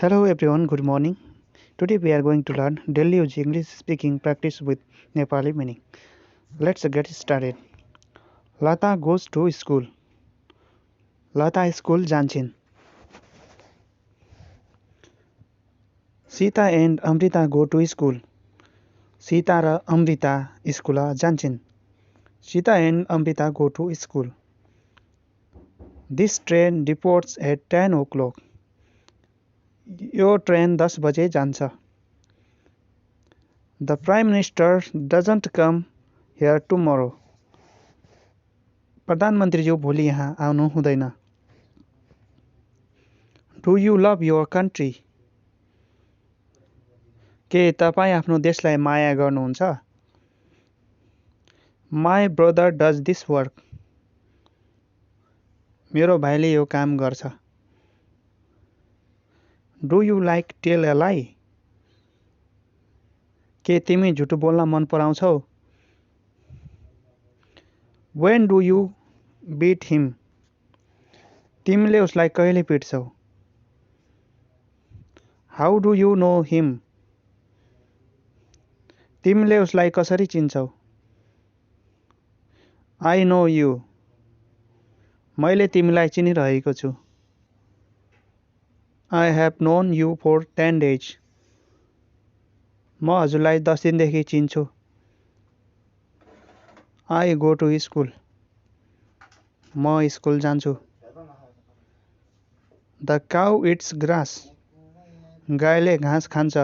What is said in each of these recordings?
Hello everyone, good morning. Today we are going to learn daily use English speaking practice with Nepali meaning. Let's get started. Lata goes to school. Lata school जान्छिन्. Sita and Amrita go to school. Sita र Amrita school जान्छिन्. Sita and Amrita go to school. This train deports at 10 o'clock. यो train 10 बजे जान्छ. The Prime Minister doesn't come here tomorrow. प्रधानमन्त्रीज्यू भोलि यहाँ आउनु हुँदैन. Do you love your country? के तपाईँ आफ्नो देशलाई माया गर्नुहुन्छ? My brother does this work. मेरो भाइले यो काम गर्छ. Do you like tell a lie? के तिमी झुट बोल्न मन पराउँछौ? When do you beat him? तिमीले उसलाई कहिले पिट्छौ? How do you know him? तिमीले उसलाई कसरी चिन्छौ? I know you. मैले तिमीलाई चिनिरहेको छु. I have known you for 10 days. म हजुरलाई 10 दिनदेखि चिन्छु. I go to school. म स्कुल जान्छु. The cow eats grass. गाईले घाँस खान्छ.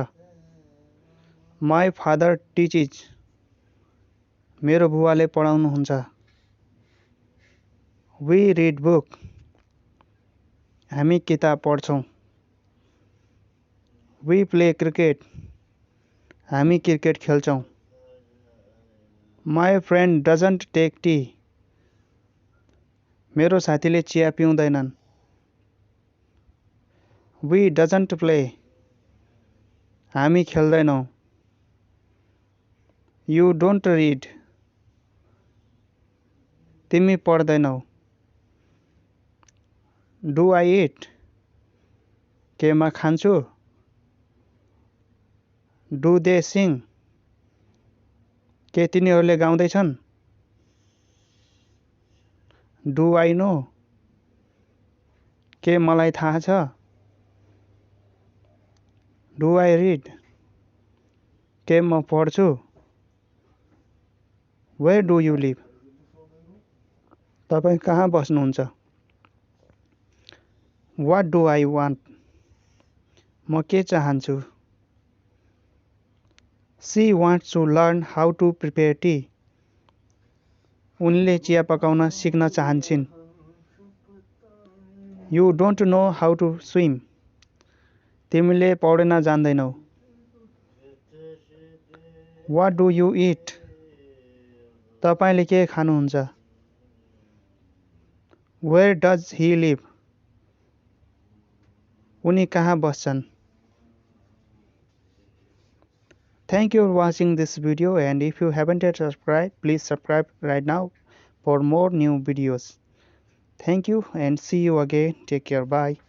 My father teaches. मेरो बुवाले पढाउनुहुन्छ. We read book. हामी किताब पढ्छौँ. We play cricket. हामी क्रिकेट खेल्छौँ. My friend doesn't take tea. मेरो साथीले चिया पिउँदैनन्. We doesn't play. हामी खेल्दैनौँ. You don't read. तिमी पढ्दैनौ. Do I eat? के म खान्छु? Do they sing? के तिनीहरूले गाउँदैछन्? Do I know? के मलाई थाहा छ? Do I read? के म पढ्छु? Where do you live? तपाईँ कहाँ बस्नुहुन्छ? What do I want? म के चाहन्छु? She wants to learn how to prepare tea. उनले चिया पकाउन सिक्न चाहन्छिन्. You don't know how to swim. तिमीले पौडिन जान्दैनौ. What do you eat? तपाईले के खानुहुन्छ? Where does he live? उनी कहाँ बस्छन्? Thank you for watching this video, and if you haven't yet subscribed, please subscribe right now for more new videos. Thank you and see you again. Take care. Bye.